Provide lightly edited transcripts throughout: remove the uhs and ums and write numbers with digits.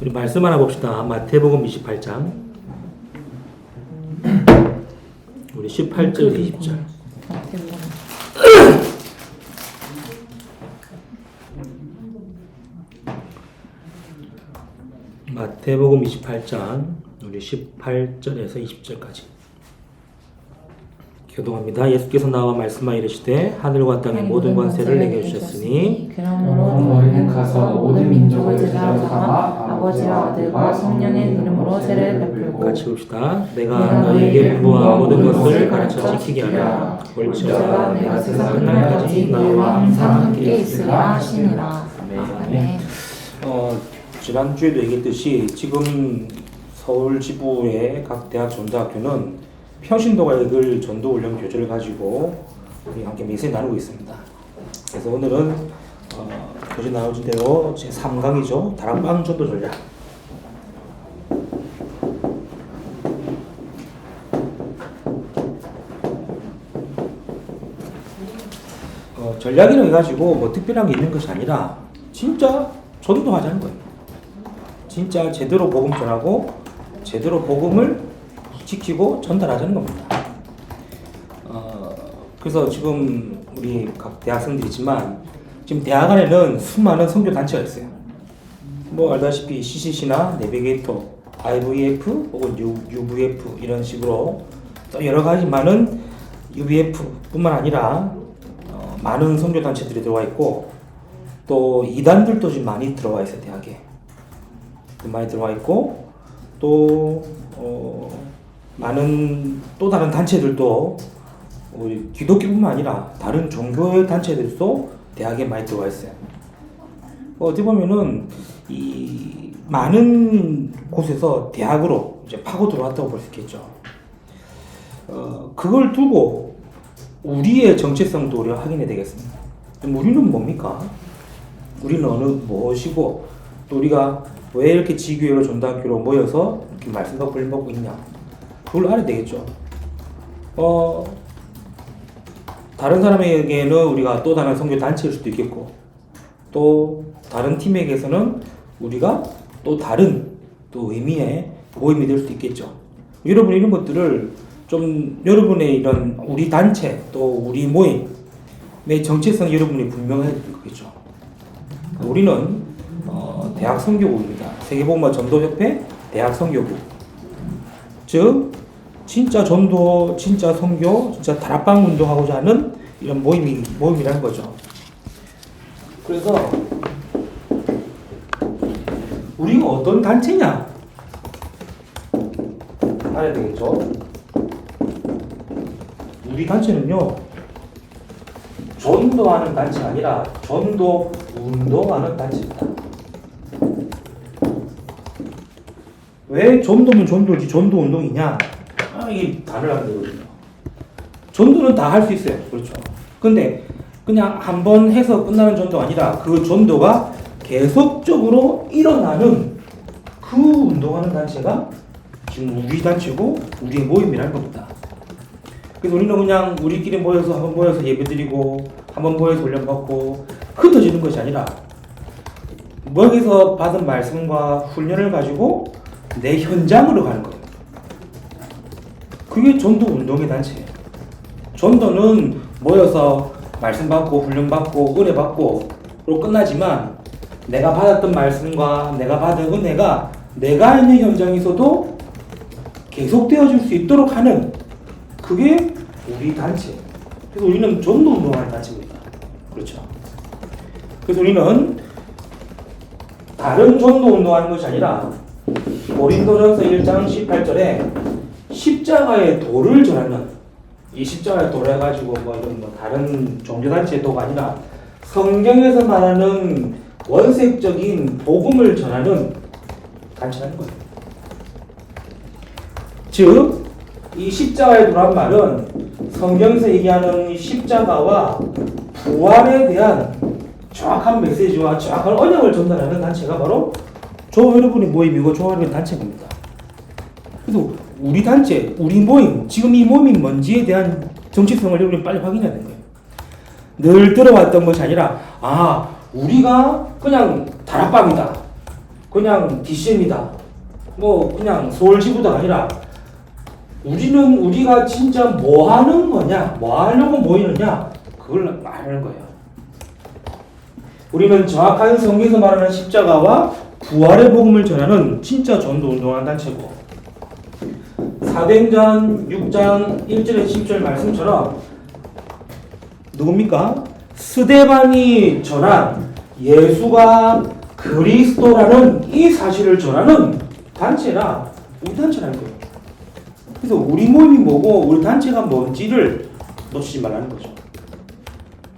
우리 말씀 하나 봅시다. 마태복음 28장. 우리 18절에서 20절. 마태복음 28장 우리 18절에서 20절까지 교동합니다. 예수께서 나와 말씀하여 이르시되 하늘과 땅의 모든 관세를 내게 주셨으니 그러므로 너희는 가서 모든 민족을 제자로 삼아 아버지와 아들과 성령의 이름으로 세례를 베풀고 같이 봅시다. 내가 너희에게 분부한 모든 것을 가르쳐 지키게 하라. 올지어다 내가 세상 끝날까지 너희와 항상 함께 있으리라 하시니라. 아멘. 지난주에도 얘기했듯이 지금 서울 지부의 각 대학 전도학교는 평신도가이들 전도훈련 교재를 가지고 우리 함께 메시지 나누고 있습니다. 그래서 오늘은 교재 나눠진 대로 제 3강이죠. 다락방 전도 전략. 전략이라고 해가지고 뭐 특별한 게 있는 것이 아니라 진짜 전도하자는 거예요. 진짜 제대로 복음 전하고 제대로 복음을 지키고 전달하자는 겁니다. 그래서 지금 우리 각 대학생들이지만 지금 대학 안에는 수많은 선교 단체가 있어요. 뭐 알다시피 CCC나 내비게이터, IVF 혹은 UVF 이런 식으로 또 여러 가지 많은 UVF뿐만 아니라 많은 선교 단체들이 들어와 있고 또 이단들도 지금 많이 들어와 있어요. 대학에 많이 들어와 있고 또 많은 또 다른 단체들도 우리 기독교뿐만 아니라 다른 종교의 단체들도 대학에 많이 들어와 있어요. 어떻게 보면은 이 많은 곳에서 대학으로 이제 파고 들어왔다고 볼 수 있겠죠. 그걸 두고 우리의 정체성도 우리가 확인해야 되겠습니다. 우리는 뭡니까? 우리는 어느 무엇이고 또 우리가 왜 이렇게 지교회로 전도학교로 모여서 이렇게 말씀과 훈련 받고 있냐? 그걸 알아야 되겠죠. 다른 사람에게는 우리가 또 다른 선교 단체일 수도 있겠고, 또 다른 팀에게서는 우리가 또 다른 또 의미의 모임이 될 수도 있겠죠. 여러분 이런 것들을 좀 여러분의 이런 우리 단체 또 우리 모임의 정체성 여러분이 분명해야 되겠죠. 우리는 대학 선교국입니다. 세계복음화 전도협회 대학 선교국. 즉 진짜 전도, 진짜 선교, 진짜 다락방 운동하고자 하는 이런 모임이라는 거죠. 그래서 우리가 어떤 단체냐 알아야 되겠죠. 우리 단체는요 전도하는 단체가 아니라 전도 운동하는 단체입니다. 왜 전도면 전도지 전도 운동이냐? 이게 단을 하면 되거든요. 전도는 다 할 수 있어요. 그렇죠. 근데 그냥 한 번 해서 끝나는 전도가 아니라 그 전도가 계속적으로 일어나는 그 운동하는 단체가 지금 우리 단체고 우리의 모임이라는 겁니다. 그래서 우리는 그냥 우리끼리 모여서 한번 모여서 예배드리고 한번 모여서 훈련받고 흩어지는 것이 아니라 거기서 받은 말씀과 훈련을 가지고 내 현장으로 가는 거예요. 그게 전도 운동의 단체예요. 전도는 모여서 말씀 받고 훈련 받고 은혜 받고로 끝나지만 내가 받았던 말씀과 내가 받은 은혜가 내가 있는 현장에서도 계속되어질 수 있도록 하는 그게 우리 단체예요. 그래서 우리는 전도 운동하는 단체입니다. 그렇죠. 그래서 우리는 다른 전도 운동하는 것이 아니라 고린도전서 1장 18절에 십자가의 도를 전하는 이 십자가의 도를 해가지고 이런 다른 종교단체의 도가 아니라 성경에서 말하는 원색적인 복음을 전하는 단체라는 거예요. 즉, 이 십자가의 도란 말은 성경에서 얘기하는 이 십자가와 부활에 대한 정확한 메시지와 정확한 언약을 전달하는 단체가 바로 저와 여러분의 모임이고 저와 여러분의 단체입니다. 그래서 우리 단체, 우리 모임, 지금 이 모임이 뭔지에 대한 정체성을 여러분이 빨리 확인해야 되는 거예요. 늘 들어왔던 것이 아니라 우리가 그냥 다락방이다, 그냥 DCM이다, 뭐 그냥 서울지부다가 아니라 우리는 우리가 진짜 뭐 하는 거냐, 뭐 하려고 모이느냐, 그걸 말하는 거예요. 우리는 정확한 성경에서 말하는 십자가와 부활의 복음을 전하는 진짜 전도 운동하는 단체고, 사도행전 6장 1절에 10절 말씀처럼 누굽니까? 스데반이 전한 예수가 그리스도라는 이 사실을 전하는 단체라 우리 단체라는 거예요. 그래서 우리 모임이 뭐고 우리 단체가 뭔지를 놓치지 말라는 거죠.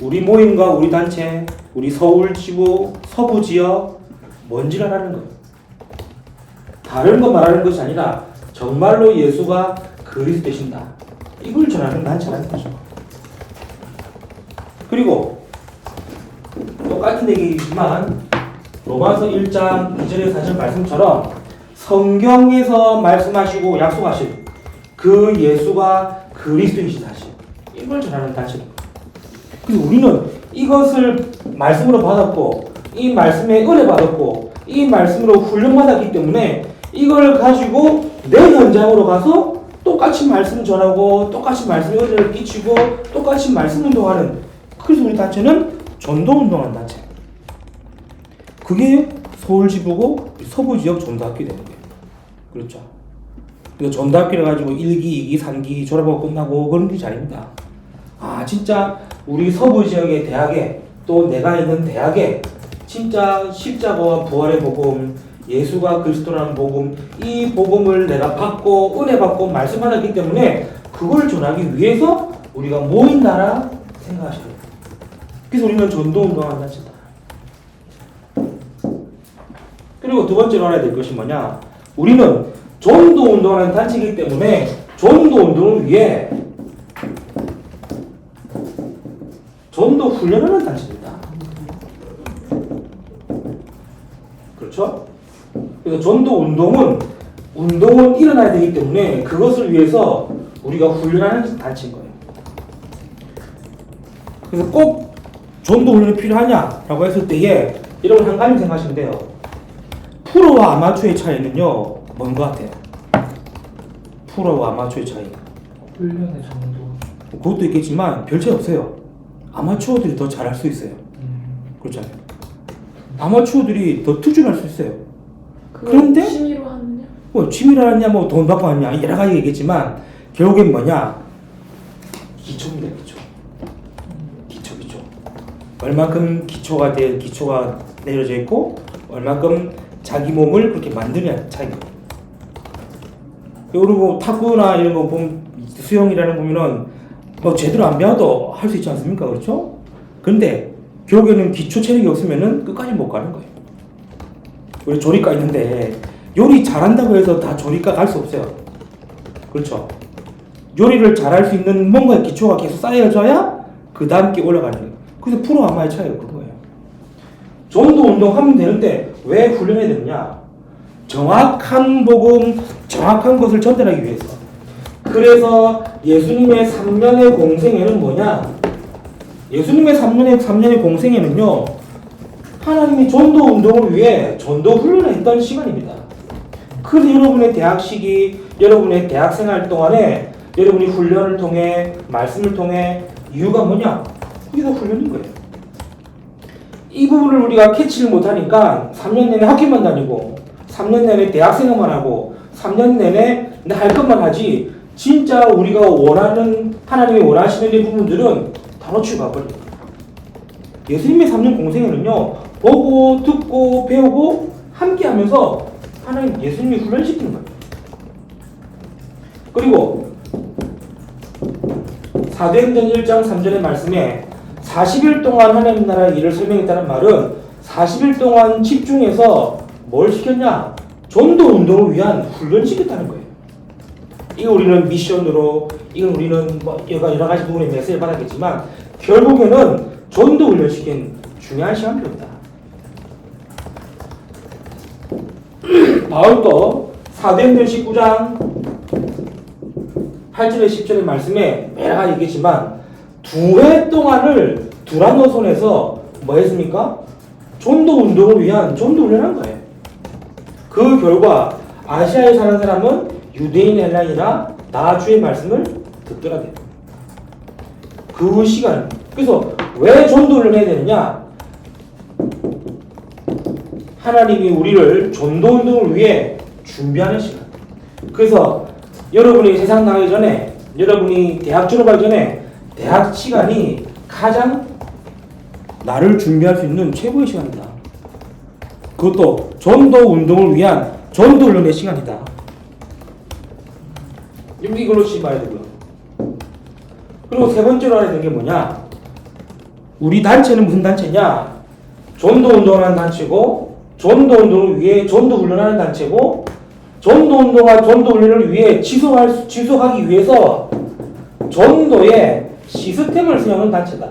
우리 모임과 우리 단체, 우리 서울지부, 서부지역 뭔지를 알아는 거예요. 다른 거 말하는 것이 아니라 정말로 예수가 그리스도 되신다, 이걸 전하는 단체라는 거죠. 그리고 똑같은 얘기지만 로마서 1장 2절의 4절 말씀처럼 성경에서 말씀하시고 약속하신 그 예수가 그리스도이신 사실, 이걸 전하는 단체입니다. 그래서 우리는 이것을 말씀으로 받았고 이 말씀에 은혜 받았고 이 말씀으로 훈련받았기 때문에 이걸 가지고 내 현장으로 가서 똑같이 말씀 전하고 똑같이 말씀에 은혜를 끼치고 똑같이 말씀 운동하는, 그래서 우리 단체는 전도 운동하는 단체. 그게 서울지부고 서부지역 전도학교 되는 거예요. 그렇죠. 그래서 전도학교를 가지고 1기, 2기, 3기 졸업하고 끝나고 그런 게 아닙니다. 아, 진짜 우리 서부지역의 대학에, 또 내가 있는 대학에 진짜 십자가와 부활의 복음, 예수가 그리스도라는 복음, 이 복음을 내가 받고 은혜 받고 말씀 받았기 때문에 그걸 전하기 위해서 우리가 모인다라 생각하셔야 돼요. 그래서 우리는 전도 운동하는 단체다. 그리고 두 번째로 알아야 될 것이 뭐냐? 우리는 전도 운동하는 단체이기 때문에 전도 운동을 위해 전도 훈련하는 단체입니다. 그렇죠? 그래서 전도 운동은 일어나야 되기 때문에 그것을 위해서 우리가 훈련하는 단체인 거예요. 그래서 꼭 전도 훈련이 필요하냐라고 했을 때에 여러분 한 가지 생각하시면 돼요. 프로와 아마추어의 차이는요, 뭔 것 같아요? 프로와 아마추어의 차이. 훈련의 정도. 그것도 있겠지만 별 차이 없어요. 아마추어들이 더 잘할 수 있어요. 그렇잖아요. 아마추어들이 더 투준할 수 있어요. 그런데 취미로 하느냐? 뭐 취미로 하느냐, 뭐 돈 받고 하느냐, 여러 가지 얘기겠지만 결국엔 뭐냐? 기초입니다. 기초. 얼만큼 기초가 내려져 있고 얼만큼 자기 몸을 그렇게 만드냐 차이입니다. 그리고 탁구나 이런 거 보면, 수영이라는 거 보면은 뭐 제대로 안 배워도 할 수 있지 않습니까? 그렇죠? 근데 결국에는 기초 체력이 없으면은 끝까지 못 가는 거예요. 우리 조리과 있는데 요리 잘한다고 해서 다 조리과 갈 수 없어요. 그렇죠? 요리를 잘할 수 있는 뭔가 기초가 계속 쌓여져야 그 다음 게 올라가는 거예요. 그래서 프로 아마의 차이가 그런 거예요. 전도 운동하면 되는데 왜 훈련해야 되느냐? 정확한 복음, 정확한 것을 전달하기 위해서. 그래서 예수님의 3년의 공생애는 뭐냐? 예수님의 3년의 공생애는요, 하나님이 전도 운동을 위해 전도 훈련을 했던 시간입니다. 그래서 여러분의 대학 시기, 여러분의 대학 생활 동안에 여러분이 훈련을 통해, 말씀을 통해, 이유가 뭐냐? 그게 다 훈련인 거예요. 이 부분을 우리가 캐치를 못하니까 3년 내내 학교만 다니고 3년 내내 대학생활만 하고 3년 내내 할 것만 하지, 진짜 우리가 원하는, 하나님이 원하시는 이 부분들은 다 놓치고 가버려요. 예수님의 3년 공생애는요, 보고 듣고 배우고 함께 하면서 하나님, 예수님이 훈련시키는 거예요. 그리고 사도행전 1장 3절의 말씀에 40일 동안 하나님 나라의 일을 설명했다는 말은 40일 동안 집중해서 뭘 시켰냐? 전도 운동을 위한 훈련시켰다는 거예요. 이거 우리는 미션으로, 이건 우리는 뭐 여러 가지 부분에 메시지를 받았겠지만 결국에는 전도 훈련시킨 중요한 시간표입니다. 바울도 사도행전 19장 8절에 10절의 말씀에 여러 가지 얘기했지만 2해 동안을 두란노 손에서 뭐 했습니까? 전도 운동을 위한 전도 훈련한 거예요. 그 결과 아시아에 사는 사람은 유대인 헬라인이나 나 주의 말씀을 듣더라 돼요. 그 시간. 그래서 왜 전도를 해야 되느냐? 하나님이 우리를 전도 운동을 위해 준비하는 시간. 그래서 여러분이 세상 나가기 전에, 여러분이 대학 졸업하기 전에 대학 시간이 가장 나를 준비할 수 있는 최고의 시간이다. 그것도 전도 운동을 위한 전도 훈련의 시간이다. 이걸로 봐야 되고요. 그리고 세 번째로 알아야 되는 게 뭐냐? 우리 단체는 무슨 단체냐? 전도 운동하는 단체고, 전도 운동을 위해 전도 훈련하는 단체고, 전도 운동과 전도 훈련을 위해 지속하기 위해서 전도의 시스템을 세우는 단체다.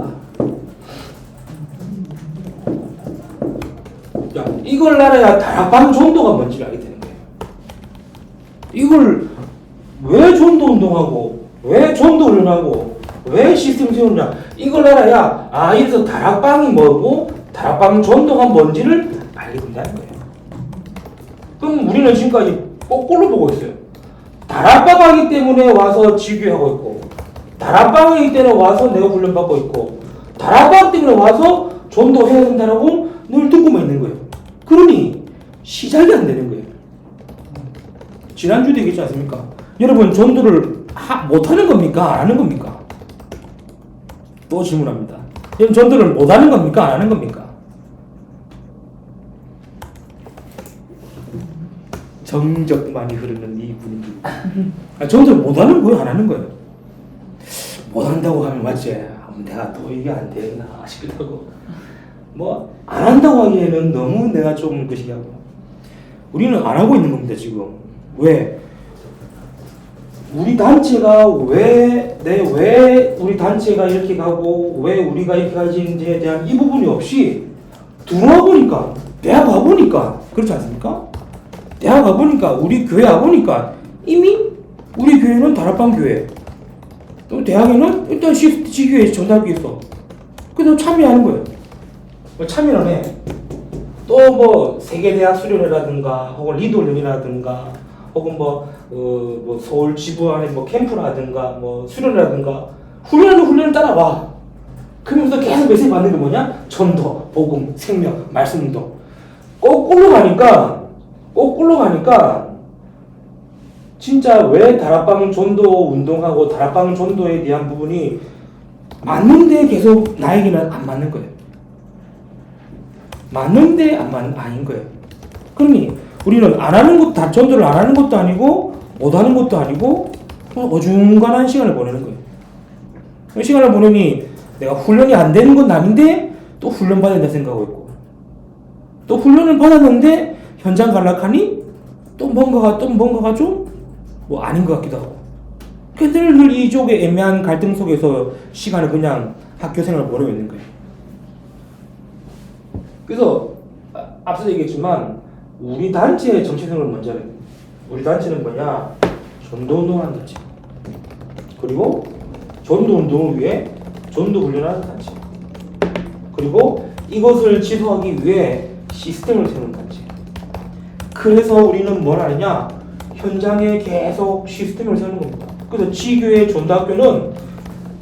야, 이걸 알아야 다락방 전도가 뭔지를 알게 되는 거예요. 이걸 왜 전도 운동하고, 왜 전도 훈련하고, 왜 시스템 세우느냐? 이걸 알아야 이래서 다락방이 뭐고 다락방 전도가 뭔지를 알게 된다는 거예요. 그럼 우리는 지금까지 거꾸로 보고 있어요. 다락방 하기 때문에 와서 지교하고 있고, 다락방 하기 때문에 와서 내가 훈련받고 있고, 다락방 때문에 와서 전도해야 된다라고 늘 듣고만 있는 거예요. 그러니 시작이 안 되는 거예요. 지난주도 얘기했지 않습니까? 여러분 전도를 못하는 겁니까? 안 하는 겁니까? 또 질문합니다. 여러분 전도를 못하는 겁니까? 안 하는 겁니까? 정적 많이 흐르는 이 분위기. 전도를 못하는 거예요? 안 하는 거예요? 못한다고 하면 맞지? 내가 또 이게 안 되나 싶기도 하고, 뭐 안 한다고 하기에는 너무 내가 좀 그시기하고. 우리는 안 하고 있는 겁니다 지금. 왜? 우리 단체가 왜 우리 단체가 이렇게 가고 왜 우리가 이렇게 가지는지에 대한 이 부분이 없이 들어와 보니까, 대학 가보니까 그렇지 않습니까? 대학 가보니까, 우리 교회 가보니까 이미 우리 교회는 다락방 교회, 또 대학에는 일단 지교회 전달기 있어. 그래서 참여하는 거예요. 참여는 해. 또 뭐 세계대학 수련회라든가 혹은 리더훈련이라든가 혹은 뭐 서울 지부 안에 뭐 캠프라든가 뭐 수련회라든가 훈련을 따라와. 그러면서 계속 메시지 받는 게 뭐냐? 전도, 복음, 생명, 말씀 운동. 거꾸로 가니까 진짜 왜 다락방 전도 운동하고 다락방 전도에 대한 부분이 맞는데 계속 나에게는 안 맞는 거예요. 맞는데 아닌 거예요. 그러니 우리는 안 하는 것도, 전도를 안 하는 것도 아니고 못 하는 것도 아니고 어중간한 시간을 보내는 거예요. 그 시간을 보내니 내가 훈련이 안 되는 건 아닌데 또 훈련 받아야 된다 생각하고 있고, 또 훈련을 받았는데 현장 갈락하니 또 뭔가가 좀 뭐 아닌 것 같기도 하고, 늘 이쪽에 애매한 갈등 속에서 시간을 그냥 학교 생활을 보내고 있는 거예요. 그래서 앞서 얘기했지만 우리 단체의 정체성을 먼저 알아야 돼요. 우리 단체는 뭐냐? 전도운동하는 단체, 그리고 전도운동을 위해 전도 훈련하는 단체, 그리고 이것을 지속하기 위해 시스템을 세우는 단체. 그래서 우리는 뭘 하느냐? 현장에 계속 시스템을 세우는 겁니다. 그래서 지교의 전도학교는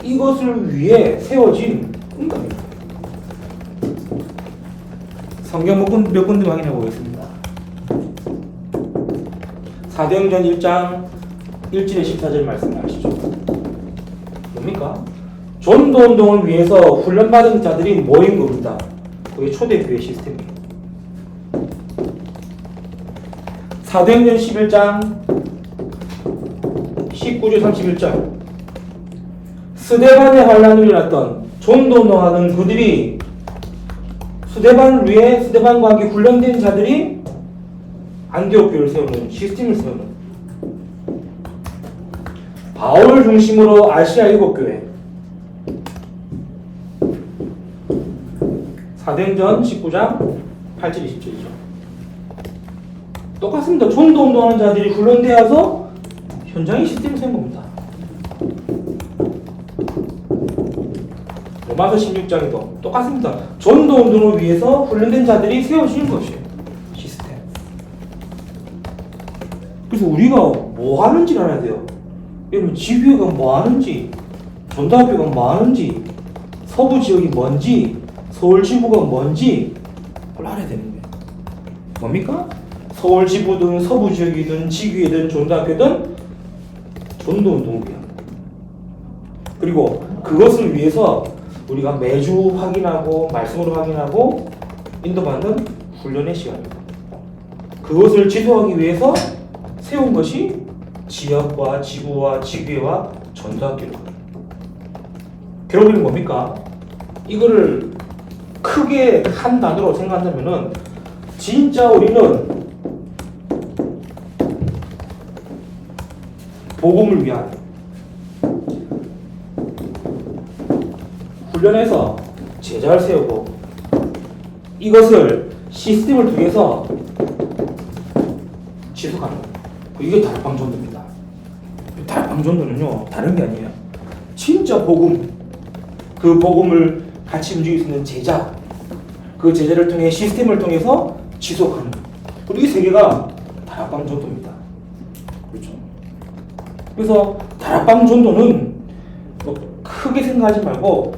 이것을 위해 세워진 공간입니다. 성경 몇 군데 확인해 보겠습니다. 사도행전 1장 1절에 14절 말씀 아시죠? 뭡니까? 전도운동을 위해서 훈련받은 자들이 모인 겁니다. 그게 초대교회 시스템이에요. 사도행전 11장 19절 31절 스데반의 환란을 일어났던 전도운동하는 그들이 스데반을 위해 스데반과 함께 훈련된 자들이 안디옥 교회를 세우는 시스템을 세우는, 바울 중심으로 아시아 7교회, 사도행전 19장 8절 20절이죠. 똑같습니다. 전도운동하는 자들이 훈련되어서 현장의 시스템을 세운 겁니다. 로마서 16장에도 똑같습니다. 전도 운동을 위해서 훈련된 자들이 세워지는 것이에요. 시스템. 그래서 우리가 뭐 하는지를 알아야 돼요. 여러분 지교회가 뭐 하는지, 전도학교가 뭐 하는지, 서부 지역이 뭔지, 서울 지부가 뭔지 그걸 알아야 되는 거예요. 뭡니까? 서울 지부든 서부 지역이든 지교회든 전도학교든 전도 운동을 위한 거예요. 그리고 그것을 위해서 우리가 매주 확인하고 말씀으로 확인하고 인도받는 훈련의 시간입니다. 그것을 지도하기 위해서 세운 것이 지역과 지구와 지교회와 전도학교입니다. 결국에는 뭡니까? 이거를 크게 한 단어로 생각한다면은 진짜 우리는 복음을 위한 훈련해서 제자를 세우고 이것을 시스템을 통해서 지속하는 거예요. 이게 다락방 전도입니다. 다락방 전도는요 다른 게 아니에요. 진짜 복음, 그 복음을 같이 움직일 수 있는 제자, 그 제자를 통해 시스템을 통해서 지속하는 거예요. 그리고 이 세 개가 다락방 전도입니다. 그렇죠? 그래서 다락방 전도는 뭐 크게 생각하지 말고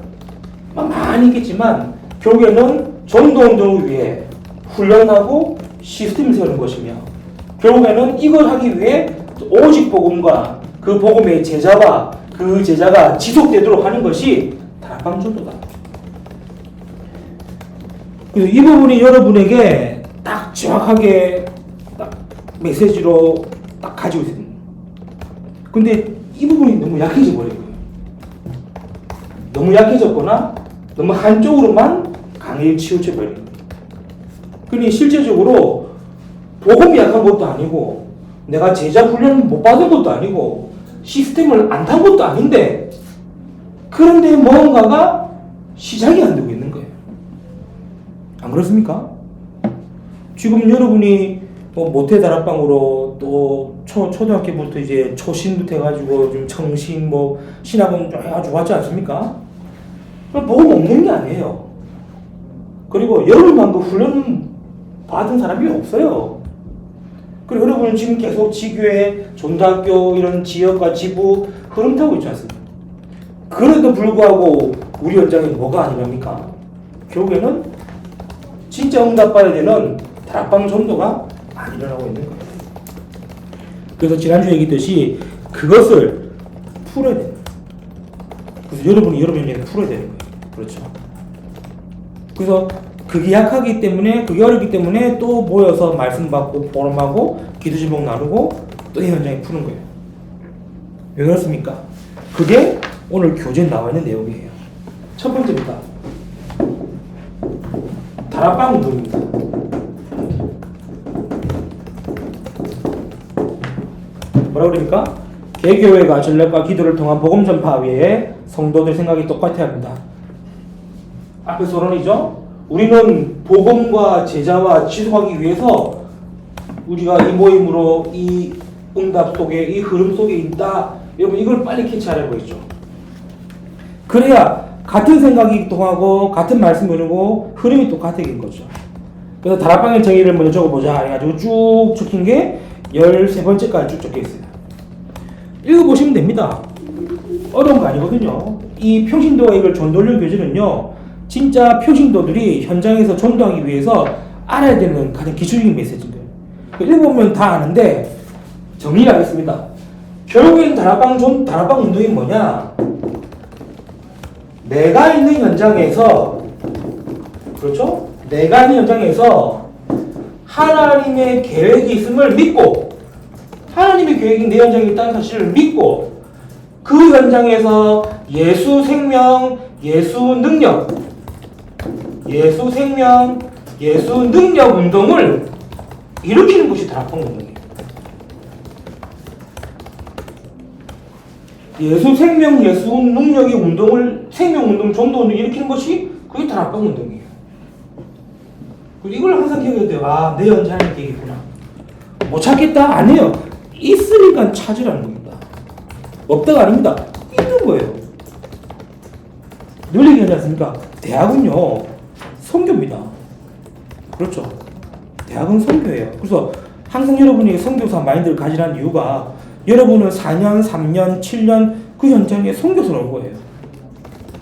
많이 있겠지만 결국에는 전도 운동을 위해 훈련하고 시스템을 세우는 것이며 결국에는 이걸 하기 위해 오직 복음과 그 복음의 제자와 그 제자가 지속되도록 하는 것이 다락방 전도다. 그래서 이 부분이 여러분에게 딱 정확하게 딱 메시지로 딱 가지고 있습니다. 근데 이 부분이 너무 약해져 버린 거예요. 너무 약해졌거나 너무 한쪽으로만 강하게 치우쳐 버린 거예요. 그러니 실제적으로 복음이 약한 것도 아니고 내가 제자 훈련 못 받은 것도 아니고 시스템을 안 탄 것도 아닌데 그런데 뭔가가 시작이 안 되고 있는 거예요. 안 그렇습니까? 지금 여러분이 뭐 모태 다락방으로 또 초등학교부터 이제 초신부터 해가지고 좀 청신 뭐 신학원 좀 해가지고 왔지 않습니까? 복음 없는 게 아니에요. 그리고 여러분만큼 훈련 받은 사람이 없어요. 그리고 여러분은 지금 계속 지교회, 전도학교 이런 지역과 지부 흐름 타고 있지 않습니까? 그래도 불구하고 우리 현장에 뭐가 아니랍니까? 결국에는 진짜 응답받아야 되는 다락방 전도가 안 일어나고 있는 거예요. 그래서 지난주에 얘기했듯이 그것을 풀어야 돼요. 그래서 여러분이 여러분 현장에 풀어야 되는 거예요. 그렇죠. 그래서 그게 약하기 때문에 그게 어렵기 때문에 또 모여서 말씀 받고 포럼하고 기도 제목 나누고 또 이 현장에 푸는 거예요. 왜 그렇습니까? 그게 오늘 교재에 나와 있는 내용이에요. 첫 번째입니다. 다락방 운동입니다. 뭐라고 그럽니까? 개교회가 전략과 기도를 통한 복음 전파 외에 성도들 생각이 똑같아야 합니다. 앞에 서론이죠? 우리는 복음과 제자와 지속하기 위해서 우리가 이 모임으로 이 응답 속에 이 흐름 속에 있다. 여러분 이걸 빨리 캐치하려고 했죠. 그래야 같은 생각이 통하고 같은 말씀을 이루고 흐름이 똑같아진 거죠. 그래서 다락방의 정의를 먼저 적어보자 해가지고 쭉 적힌 게 13번째까지 쭉 적혀 있어요. 읽어보시면 됩니다. 어려운 거 아니거든요. 이 평신도와 이걸 전도련 교재는요. 진짜 평신도들이 현장에서 전도하기 위해서 알아야 되는 가장 기초적인 메시지인 거예요. 읽어보면 다 아는데 정리를 하겠습니다. 결국엔 다락방 운동이 뭐냐? 내가 있는 현장에서 그렇죠? 내가 있는 현장에서 하나님의 계획이 있음을 믿고 하나님의 계획이 내 현장에 있다는 사실을 믿고 그 현장에서 예수 생명, 예수 능력, 예수 생명, 예수 능력 운동을 일으키는 것이 다락방 운동이에요. 예수 생명, 예수 능력의 운동을 생명 운동, 전도 운동 일으키는 것이 그게 다락방 운동이에요. 이걸 항상 기억해야 돼요. 아, 내 현장에 이게 있구나. 못 찾겠다? 아니에요. 있으니까 찾으라는 겁니다. 없다가 아닙니다. 있는 거예요. 늘 얘기하지 않습니까? 대학은요 선교입니다. 그렇죠. 대학은 선교예요. 그래서 항상 여러분이 선교사 마인드를 가지라는 이유가 여러분은 4년, 3년, 7년 그 현장에 선교사로 온 거예요.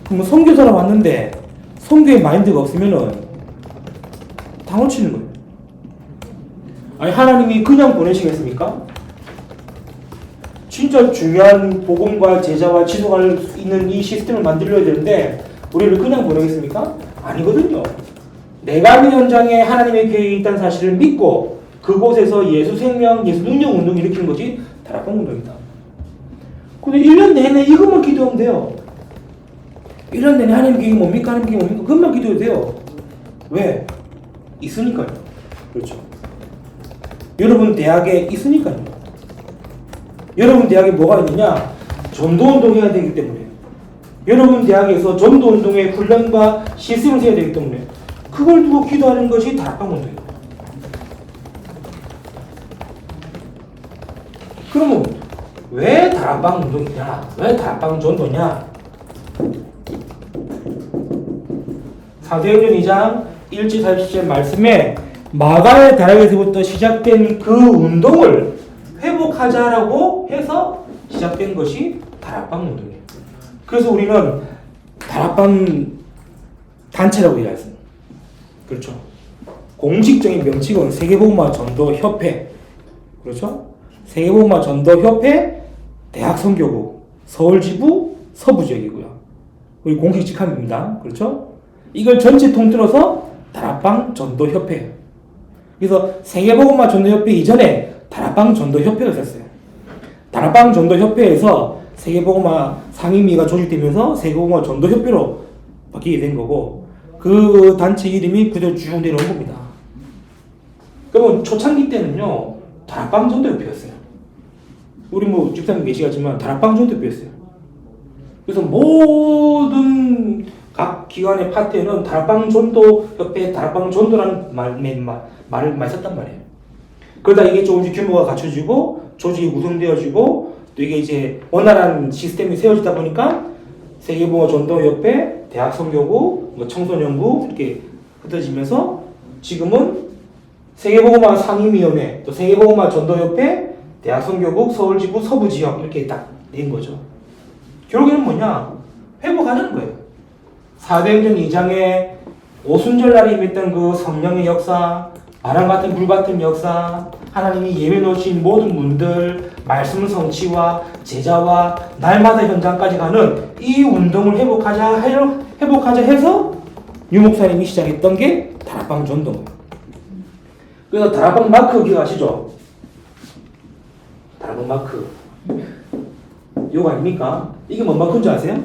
그럼 선교사로 왔는데 선교의 마인드가 없으면은 당을 치는 거예요. 아니 하나님이 그냥 보내시겠습니까? 진짜 중요한 복음과 제자와 지속할 수 있는 이 시스템을 만들어야 되는데 우리를 그냥 보내겠습니까? 아니거든요. 내가 그 현장에 하나님의 계획이 있다는 사실을 믿고 그곳에서 예수 생명, 예수 능력 운동을 일으키는 것이 다락방 운동이다. 근데 1년 내내 이것만 기도하면 돼요. 1년 내내 하나님 계획이 뭡니까? 하나님 계획이 뭡니까? 그것만 기도해도 돼요. 왜? 있으니까요. 그렇죠. 여러분 대학에 있으니까요. 여러분 대학에 뭐가 있느냐? 전도운동 해야 되기 때문에. 여러분 대학에서 전도운동의 훈련과 시스템을 세워야 되기 때문에 그걸 두고 기도하는 것이 다락방 운동이에요. 그러면 왜 다락방 운동이냐? 왜 다락방 전도냐? 사도행전 2장 1절 40절 말씀에 마가의 다락에서부터 시작된 그 운동을 회복하자라고 해서 시작된 것이 다락방 운동이에요. 그래서 우리는 다락방 단체라고 얘기했습니다. 그렇죠. 공식적인 명칭은 세계복음화 전도협회. 그렇죠. 세계복음화 전도협회 대학선교국 서울지부 서부지역이고요. 우리 공식 직함입니다. 그렇죠. 이걸 전체 통틀어서 다락방 전도협회예요. 그래서 세계복음화 전도협회 이전에 다락방 전도협회가 있었어요. 다락방 전도협회에서 세계복음화 상임위가 조직되면서 세계복음화 전도협회로 바뀌게 된 거고 그 단체 이름이 그대로 쭉 내려온 겁니다. 그러면 초창기 때는요 다락방 전도협회였어요. 우리 뭐 집사님 계시겠지만 다락방 전도협회였어요. 그래서 모든 각 기관의 파트에는 다락방 전도협회, 다락방 전도라는 말을 많이 썼단 말이에요. 그러다 이게 조금씩 규모가 갖춰지고 조직이 구성되어지고 또 이게 이제 원활한 시스템이 세워지다 보니까 세계복음화 전도협회, 대학선교국, 뭐 청소년국 이렇게 흩어지면서 지금은 세계복음화 상임위원회, 또 세계복음화 전도협회, 대학선교국, 서울지부, 서부지역 이렇게 딱 된 거죠. 결국에는 뭐냐? 회복하는 거예요. 사도행전 2장에 오순절날에 임했던 그 성령의 역사, 바람 같은 불 같은 역사, 하나님이 예외 놓으신 모든 문들, 말씀 성취와 제자와 날마다 현장까지 가는 이 운동을 회복하자 해서 유 목사님이 시작했던 게 다락방 전도예요. 그래서 다락방 마크 기억하시죠? 다락방 마크. 이거 아닙니까? 이게 뭔 마크인지 아세요?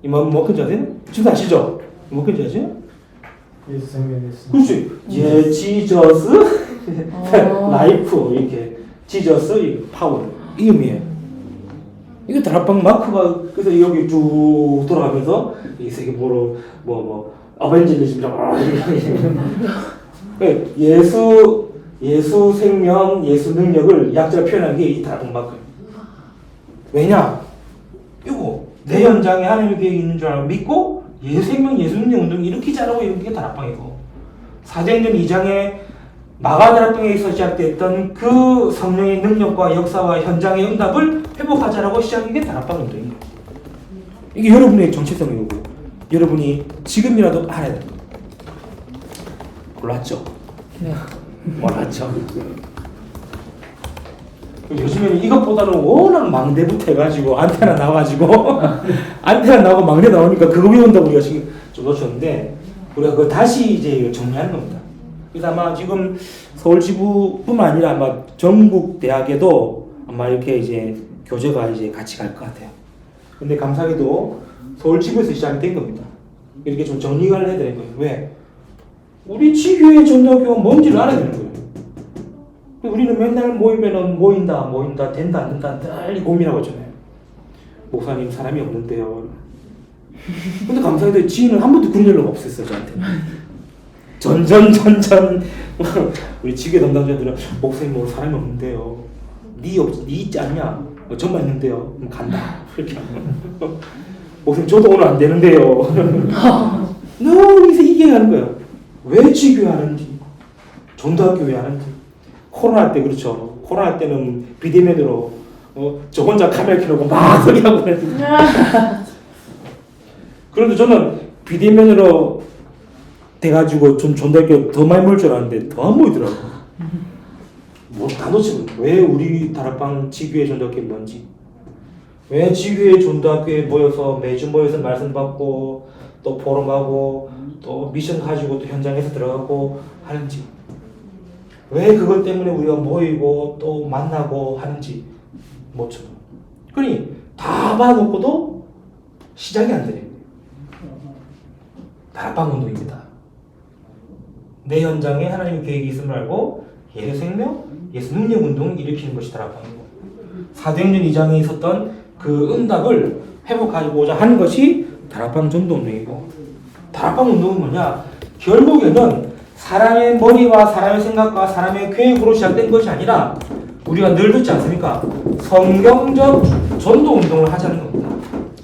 이 뭔 마크인지 아세요? 지금 아시죠? 뭔 마크인지 아세요? 예수 생명 예수. 그렇지. 예, 지저스, 라이프 이렇게 지저스, 파워 이 의미예요. 이게 다락방 마크가 그래서 여기 쭉 돌아가면서 이 세계보로 뭐 어벤져리즘이라고 예수 생명, 예수 능력을 약자로 표현한 게 이 다락방 마크예요. 왜냐? 이거 내 현장에 하나님의 계획이 있는 줄 알고 믿고 예수 생명, 예수 능력 운동 일으키자라고 이런 게 다락방이고 사도행전 2장에 마가 다락방에서 시작됐던 그 성령의 능력과 역사와 현장의 응답을 회복하자라고 시작한 게 다락방 운동인 거예요. 이게 여러분의 정체성이고 여러분이 지금이라도 알아야 돼요. 몰랐죠? 네. 몰랐죠? 요즘에는 이것보다는 워낙 망대부터 해가지고 안테나 나와가지고 안테나 나오고 망대 나오니까 그거 배운다고 우리가 지금 좀 놓쳤는데 우리가 그거 다시 이제 정리하는 겁니다. 그래서 아마 지금 서울지부뿐만 아니라 아마 전국 대학에도 아마 이렇게 이제 교재가 이제 같이 갈 것 같아요. 근데 감사하게도 서울지부에서 시작이 된 겁니다. 이렇게 좀 정리가 해야 되는 거예요. 왜? 우리 지교의 전도교가 뭔지를 알아야 되는 거예요. 우리는 맨날 모이면은 모인다, 된다, 안 된다, 늘 고민하고 있잖아요. 목사님 사람이 없는데요. 근데 감사하게도 지인은 한 번도 그런 연락 없었어요, 저한테. 전전 우리 지교 담당자들은 목사님 뭐 사람이 없는데요. 니 있지 않냐? 전만 있는데요. 그럼 간다. 이렇게 하면. 목사님 저도 오늘 안 되는데요. 너무 이게 하는 거예요. 왜 지교하는지, 전도학교 왜 하는지. 코로나 때 그렇죠. 코로나 때는 비대면으로 저 혼자 카메라 켜놓고 막 소리하고 그랬는데. 그런데 저는 비대면으로 돼가지고 좀 전도학교 더 많이 모일 줄 알았는데 더 안 모이더라고요. 뭐 다 놓치면 왜 우리 다락방 지교회 전도학교에 뭔지, 왜 지교회 전도학교에 모여서 매주 모여서 말씀 받고 또 포럼하고 또 미션 가지고 또 현장에서 들어가고 하는지, 왜 그것 때문에 우리가 모이고 또 만나고 하는지 못쳐. 그러니 다 봐놓고도 시작이 안 되는 거예요. 다락방 운동입니다. 내 현장에 하나님의 계획이 있음을 알고 예수 생명, 예수 능력 운동을 일으키는 것이 다락방이고, 사도행전 2장에 있었던 그 응답을 회복하고자 하는 것이 다락방 전도 운동이고, 다락방 운동은 뭐냐? 결국에는 사람의 머리와 사람의 생각과 사람의 계획으로 시작된 것이 아니라 우리가 늘 듣지 않습니까? 성경적 전도 운동을 하자는 겁니다.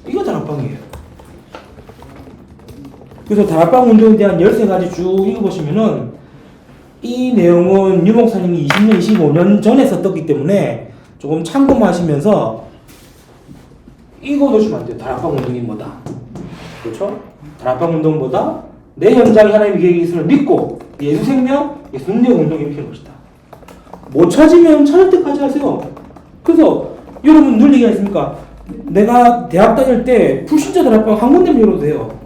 이거 다락방이에요. 그래서 다락방 운동에 대한 13가지 쭉 읽어보시면은 이 내용은 유 목사님이 20년, 25년 전에 썼기 때문에 조금 참고하시면서 읽어놓으시면 안 돼요. 다락방 운동이 뭐다. 그렇죠? 다락방 운동은 뭐다? 내 현장에 하나님의 계획이 있음을 믿고 예수 생명, 예수 능력 운동을 일으키는 것이다. 못 찾으면 찾을 때까지 하세요. 그래서 여러분 늘 얘기하십니까? 내가 대학 다닐 때 불신자 다락방 한 군데만 열어도 돼요.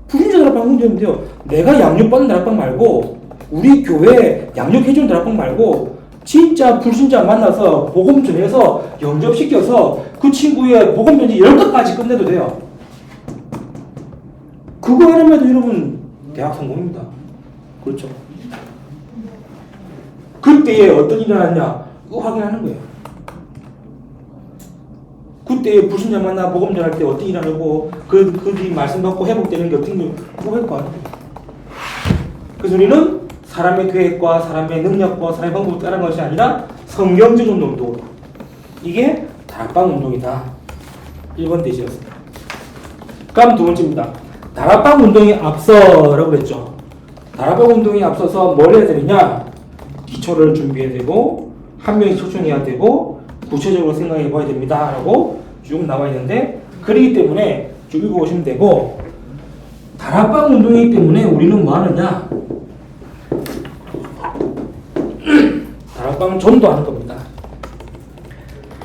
불신자 다락방 한 군데 열면 돼요. 내가 양육받는 다락방 말고, 우리 교회 양육해주는 다락방 말고, 진짜 불신자 만나서 복음 전해서 영접시켜서 그 친구의 복음 전지 10가지 끝내도 돼요. 그거 하나만 해도 여러분 대학 성공입니다. 그렇죠? 그때에 어떤 일이 일어났냐, 이거 확인하는 거예요. 그때 불신자 만나 복음 전할 때 어떤 일이 일어나고 그들이 말씀 받고 회복되는 게 어떤 게 그거 할 거 아니에요. 그래서 우리는 사람의 계획과 사람의 능력과 사람의 방법을 따르는 것이 아니라 성경적 운동도, 이게 다락방 운동이다. 1번 대시였습니다. 그럼 두 번째입니다. 다락방 운동에 앞서라고 그랬죠. 다락방 운동에 앞서서 뭘 해야 되느냐? 기초를 준비해야 되고, 한 명이 초청해야 되고, 구체적으로 생각해 봐야 됩니다. 라고 쭉 나와 있는데, 그렇기 때문에 쭉 읽어보시면 되고, 다락방 운동이기 때문에 우리는 뭐 하느냐? 다락방 전도하는 겁니다.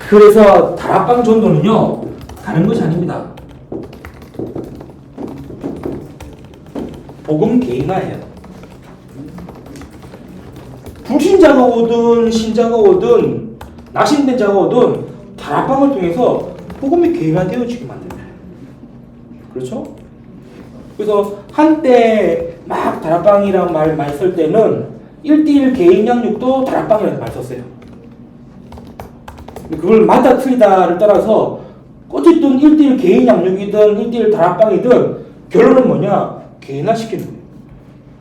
그래서 다락방 전도는요, 다른 것이 아닙니다. 복음 개인화예요. 불신자가 오든 신자가 오든 낙심된 자가 오든 다락방을 통해서 복음이 개인화되어지게 만듭니다. 그렇죠? 그래서 한때 막 다락방이라는 말 많이 쓸 때는 1:1 개인 양육도 다락방이라는 말 썼어요. 그걸 맞다 틀리다를 따라서 어쨌든 1:1 개인 양육이든 1:1 다락방이든 결론은 뭐냐? 개인화시키는 거예요.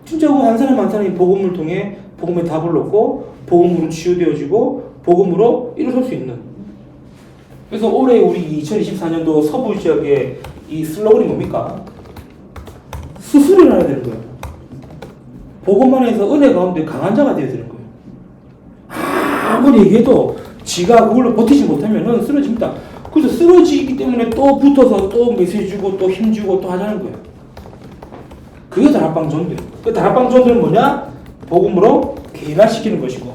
진짜 한 사람 한 사람이 복음을 통해 복음의 답을 얻고 복음으로 치유되어지고 복음으로 일어설 수 있는. 그래서 올해 우리 2024년도 서부 지역의 이 슬로건이 뭡니까? 스스로 일어나야 되는 거예요. 복음 안에서 은혜 가운데 강한 자가 되어야 되는 거예요. 아무리 얘기해도 지가 그걸로 버티지 못하면 쓰러집니다. 그래서 쓰러지기 때문에 또 붙어서 또 메시지 주고 또 힘주고 또 하자는 거예요. 그게 다락방 전도예요. 그 다락방 전도는 뭐냐? 복음으로 개인화시키는 것이고,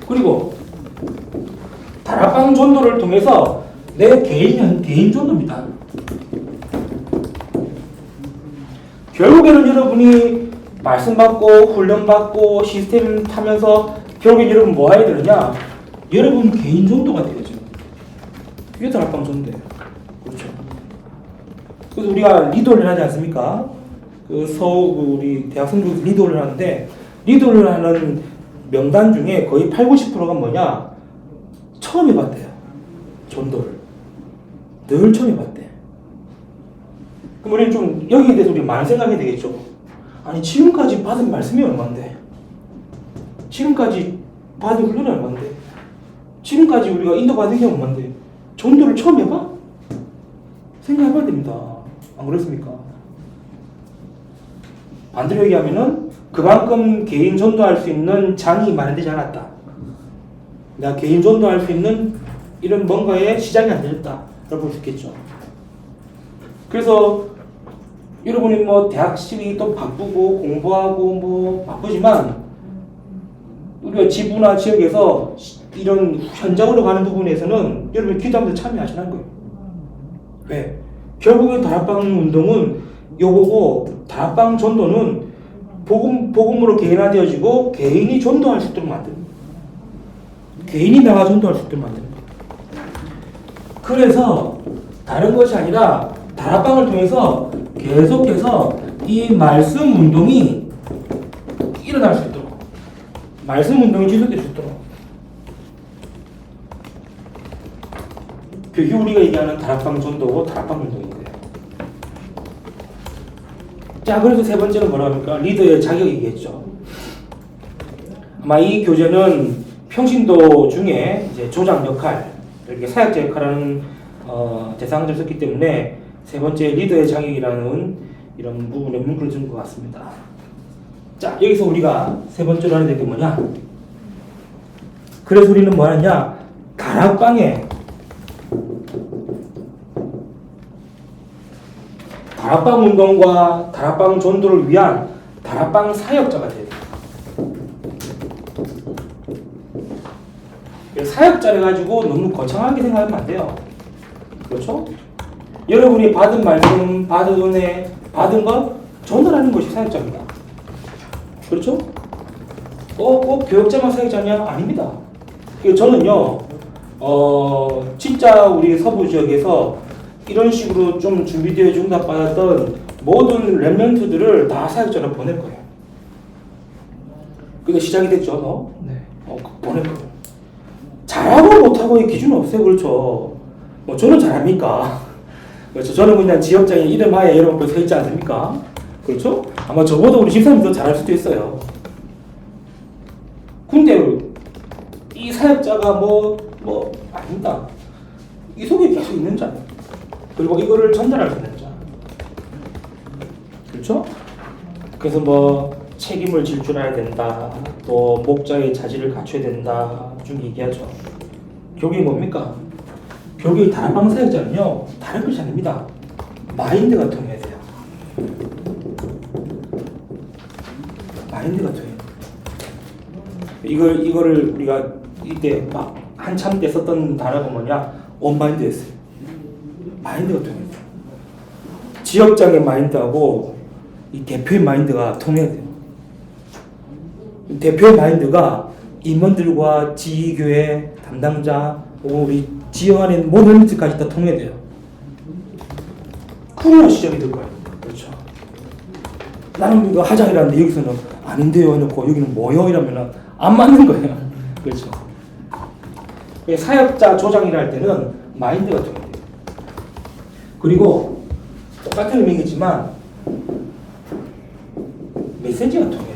그리고 다락방 전도를 통해서 내 개인 전도입니다. 결국에는 여러분이 말씀 받고 훈련 받고 시스템 타면서 결국엔 여러분 뭐 해야 되느냐? 여러분 개인 전도가 되어죠. 그게 다락방 전도예요. 그렇죠? 그래서 우리가 리더를 하지 않습니까? 우리 대학생들 리더를 하는데, 리더를 하는 명단 중에 거의 80~90%가 뭐냐? 처음 해봤대요. 전도를. 늘 처음 해봤대. 그럼 우리는 좀 여기에 대해서 우리 많이 생각해야 되겠죠. 아니, 지금까지 받은 말씀이 얼마인데? 지금까지 받은 훈련이 얼마인데? 지금까지 우리가 인도받은 게 얼마인데? 전도를 처음 해봐? 생각해봐야 됩니다. 안 그렇습니까? 반대로 얘기하면은 그만큼 개인 전도할 수 있는 장이 마련되지 않았다. 내가 개인 전도할 수 있는 이런 뭔가의 시장이 안 되었다. 라고 볼 수 있겠죠. 그래서 여러분이 뭐 대학생이 또 바쁘고 공부하고 뭐 바쁘지만 우리가 지부나 지역에서 이런 현장으로 가는 부분에서는 여러분이 기도하면서 참여하시는 거예요. 왜? 결국에 다락방 운동은 요거고 다락방 전도는 복음으로 개인화되어지고 개인이 전도할 수 있도록 만드는 거예요. 개인이 나가 전도할 수 있도록 만드는 거예요. 그래서 다른 것이 아니라 다락방을 통해서 계속해서 이 말씀 운동이 일어날 수 있도록 말씀 운동이 지속될 수 있도록 그게 우리가 얘기하는 다락방 전도고 다락방 운동인데 자 그래서 세 번째는 뭐라 합니까? 리더의 자격이겠죠. 아마 이 교재는 평신도 중에 이제 조장 역할 이렇게 사역자 역할하는 대상을 썼기 때문에 세 번째 리더의 자격이라는 이런 부분에 문구를 준 것 같습니다. 자 여기서 우리가 세 번째로 하는 게 뭐냐? 그래서 우리는 뭐 하느냐? 다락방에 다락방 운동과 다락방 전도를 위한 다락방 사역자가 돼야 돼요. 사역자를 가지고 너무 거창하게 생각하면 안 돼요. 그렇죠? 여러분이 받은 말씀, 받은 은혜, 받은 것 전달하는 것이 사역자입니다. 그렇죠? 꼭 교역자만 사역자냐? 아닙니다. 저는요, 진짜 우리 서부 지역에서 이런 식으로 좀 준비되어 중답받았던 모든 랩런트들을 다 사역자로 보낼 거예요. 그게 시작이 됐죠, 너? 네. 보낼 거예요. 잘하고 못하고의 기준은 없어요, 그렇죠? 뭐 저는 잘합니까? 그렇죠. 저는 그냥 지역장에 이름 하에 여러분 앞에 서 있지 않습니까? 그렇죠? 아마 저보다 우리 집사님이 더 잘할 수도 있어요. 근데 이 사역자가 아닙니다. 이 속에 계속 있는 자. 그리고 이거를 전달할 수 있는 자. 그렇죠? 그래서 책임을 질 줄 알아야 된다. 또 목자의 자질을 갖춰야 된다. 좀 얘기하죠. 교육이 뭡니까? 교육의 다락방 사역자는요. 다른 것이 아닙니다. 마인드가 통해야 돼요. 마인드가 통해야 돼요. 이거를 우리가 이때 막 한참 때 썼던 단어가 뭐냐? 온마인드였어요. 마인드가 통해야 돼요. 지역장의 마인드하고 이 대표의 마인드가 통해야 돼요. 대표의 마인드가 임원들과 지교회 담당자 혹은 우리 지역 안에 모든 멘트까지 다 통해야 돼요. 그래야 시작이 될 거예요. 그렇죠. 나는 이거 하자이라는데 여기서는 아닌데요 해놓고 여기는 뭐요? 이러면 안 맞는 거예요. 그렇죠. 사역자 조장이라 할 때는 마인드가 통해야 돼요. 그리고 똑같은 의미겠지만 메시지가 통해야 돼요.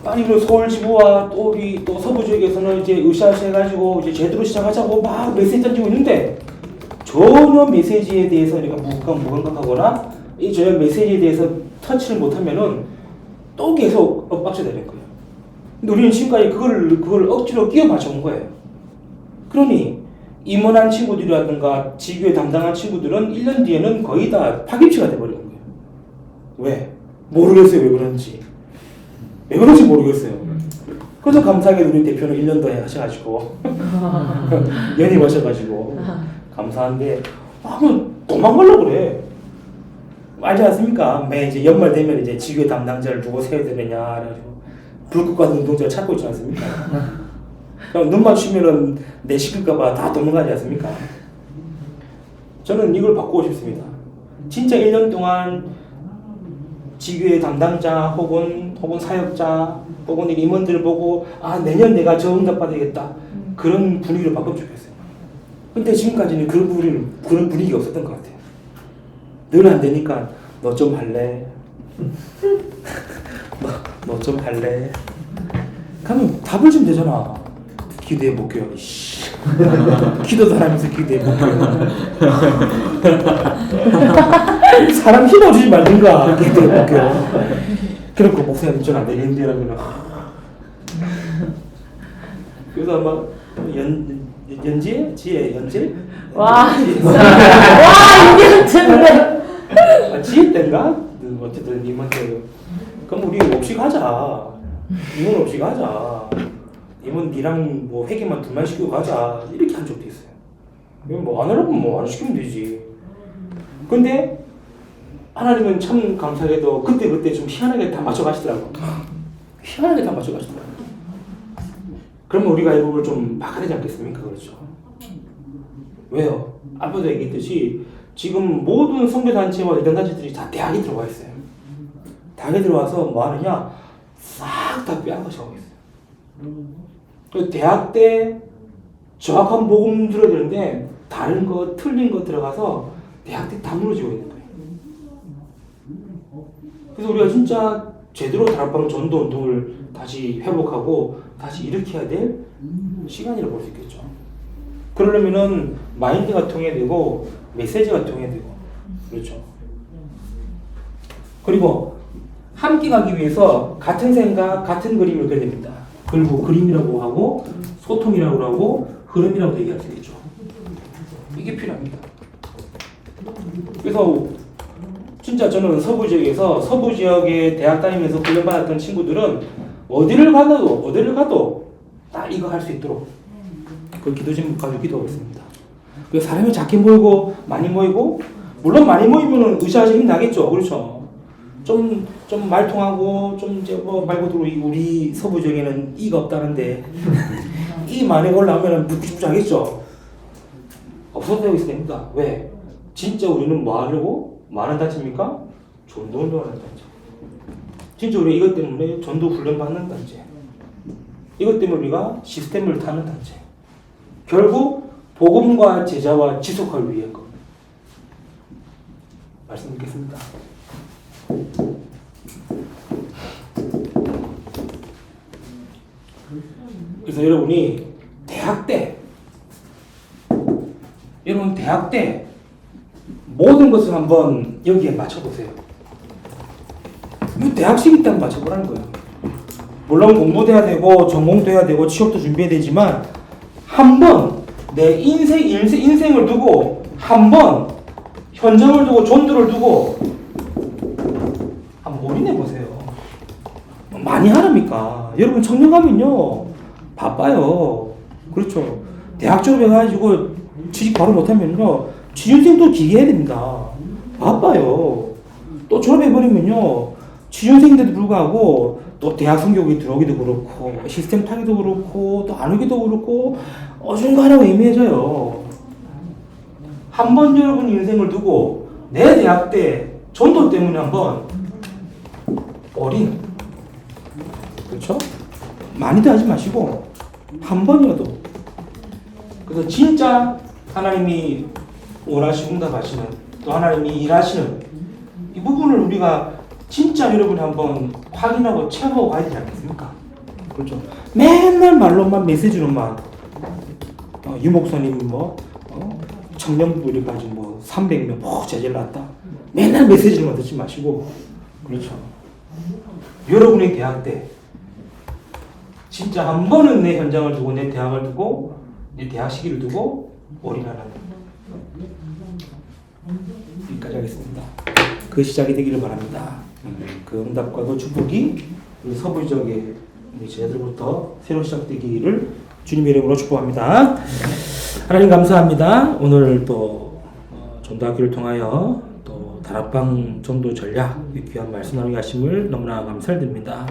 아니 서울 지부와 또 우리 또 서부 지역에서는 이제 으쌰으쌰 해가지고 이제 제대로 시작하자고 막 메시지 던지고 있는데 전혀 메시지에 대해서 우리가 무감각하거나 이 전혀 메시지에 대해서 터치를 못하면은 또 계속 엇박자 되는 거예요. 근데 우리는 지금까지 그걸 억지로 끼워 맞춰온 거예요. 그러니 임원한 친구들이라든가 지교에 담당한 친구들은 1년 뒤에는 거의 다 파김치가 돼버리는 거예요. 왜? 모르겠어요. 왜 그런지. 왜 그런지 모르겠어요. 그래서 감사하게 우리 대표는 1년 더 하셔가지고 연임하셔가지고 감사한데 하면 도망가려고 그래. 알지 않습니까? 매 이제 연말 되면 이제 지교회 담당자를 누구 세워야 되느냐 그래가지고 불꽃 같은 운동자를 찾고 있지 않습니까? 그럼 눈 맞추면은 내 시킬까봐 다 도망가지 않습니까? 저는 이걸 바꾸고 싶습니다. 진짜 1년 동안 지교회 담당자 혹은 사역자 혹은 임원들을 보고 내년 내가 저 응답 받아야겠다 그런 분위기를 바꾸면 좋겠어요. 근데 지금까지는 그런 분위기가 없었던 것 같아요. 늘 안 되니까 너 좀 할래? 너 좀 할래? 그러면 답을 주면 되잖아. 기도해 볼게요. 기도도 안 하면서 기도해 볼게요. 사람 힘어주지 말든가 기도해 볼게요. 그렇고 목사님 전안 되겠는데 라면 그래서 아마 연지? 지혜? 연지? 와 진짜 와 이게 진짜 지혜 때인가? 어쨌든 이모한테 그럼 우리 없이 가자. 이모는 없이 가자. 이모는 니랑 뭐 회계만 둘만 시키고 가자. 이렇게 한 적도 있어요. 뭐 안 하라면 뭐 안 시키면 되지. 근데 하나님은 참 감사하게도 그때 좀 희한하게 다 맞춰가시더라고. 희한하게 다 맞춰가시더라고. 그러면 우리가 이걸 좀 막아야 되지 않겠습니까? 그렇죠. 왜요? 앞에도 얘기했듯이 지금 모든 선교단체와 이단단체들이 다 대학에 들어와 있어요. 대학에 들어와서 뭐 하느냐? 싹 다 빼앗아가고 있어요. 그 대학 때 정확한 복음 들어야 되는데 다른 거, 틀린 거 들어가서 대학 때 다 무너지고 있는 거예요. 그래서 우리가 진짜 제대로 다락방 전도 운동을 다시 회복하고 다시 일으켜야 될 시간이라고 볼 수 있겠죠. 그러려면은 마인드가 통해야 되고 메시지가 통해야 되고 그렇죠. 그리고 함께 가기 위해서 같은 생각, 같은 그림을 그려야 됩니다. 그리고 그림이라고 하고 소통이라고 하고 흐름이라고 얘기할 수 있겠죠. 이게 필요합니다. 그래서 진짜 저는 서부 지역에 대학 다니면서 훈련받았던 친구들은 어디를 가도 다 이거 할 수 있도록 그 기도 제목 가지고 기도하고 있습니다. 그 사람이 작게 모이고 많이 모이고 물론 많이 모이면은 의사하시 힘 나겠죠. 그렇죠. 좀 말통하고 좀 이제 뭐 말 그대로 우리 서부 지역에는 이가 없다는데 이 많이 올라오면은 묵직하겠죠. 없어도 되고 있어야 됩니다. 왜? 진짜 우리는 뭐 하려고 많은 단체입니까? 전도 운동하는 단체. 진짜 우리 이것 때문에 전도 훈련 받는 단체. 이것 때문에 우리가 시스템을 타는 단체. 결국 복음과 제자와 지속하기 위한 것. 말씀 드리겠습니다. 그래서 여러분이 대학 때 모든 것을 한번 여기에 맞춰보세요. 이 대학 시기 때 한번 맞춰보라는 거예요. 물론 공부도 해야 되고 전공도 해야 되고 취업도 준비해야 되지만 한번 내 인생을 두고 한번 현장을 두고 전도를 두고 한번 올인해보세요. 많이 하랍니까? 여러분 청년 가면요 바빠요. 그렇죠. 대학 졸업해가지고 취직 바로 못하면요 취준생도 기계해야 됩니다. 바빠요. 또 졸업해버리면요 취준생인데도 불구하고 또 대학 성적이 들어오기도 그렇고 시스템 타기도 그렇고 또 안 오기도 그렇고 어중간하고 애매해져요. 한번 여러분 인생을 두고 내 대학 때 전도 때문에 한번 올인 그렇죠? 많이도 하지 마시고 한 번이라도 그래서 진짜 하나님이 원하시고 응답하시는 또 하나님이 일하시는 이 부분을 우리가 진짜 여러분이 한번 확인하고 체험하고 가야 되지 않겠습니까? 그렇죠. 맨날 말로만 메시지로만 유목사님 청년부들까지 300명 제자를 낳았다. 맨날 메시지로만 듣지 마시고 그렇죠. 여러분의 대학 때 진짜 한 번은 내 현장을 두고 내 대학을 두고 내 대학 시기를 두고 올인하는 여기까지 하겠습니다. 그 시작이 되기를 바랍니다. 그 응답과 그 축복이 우리 서부 지역의 우리 제자들부터 새로 시작되기를 주님의 이름으로 축복합니다. 하나님 감사합니다. 오늘 또 전도학교를 통하여 또 다락방 전도 전략 귀한 말씀 나누게 하심을 너무나 감사드립니다.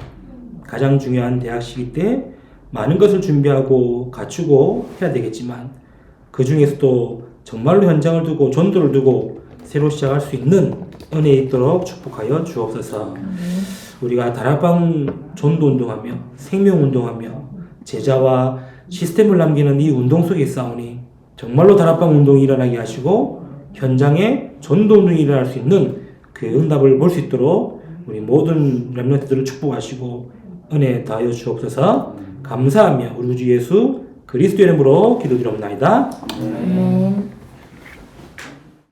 가장 중요한 대학 시기 때 많은 것을 준비하고 갖추고 해야 되겠지만 그 중에서도 정말로 현장을 두고 전도를 두고 새로 시작할 수 있는 은혜 있도록 축복하여 주옵소서. 우리가 다락방 전도 운동하며 생명 운동하며 제자와 시스템을 남기는 이 운동 속에 싸우니 정말로 다락방 운동이 일어나게 하시고 현장에 전도 운동이 일어날 수 있는 그 응답을 볼 수 있도록 우리 모든 렘넌트들을 축복하시고 은혜 다하여 주옵소서. 감사하며 우리 주 예수 그리스도의 이름으로 기도드리옵나이다. 아멘.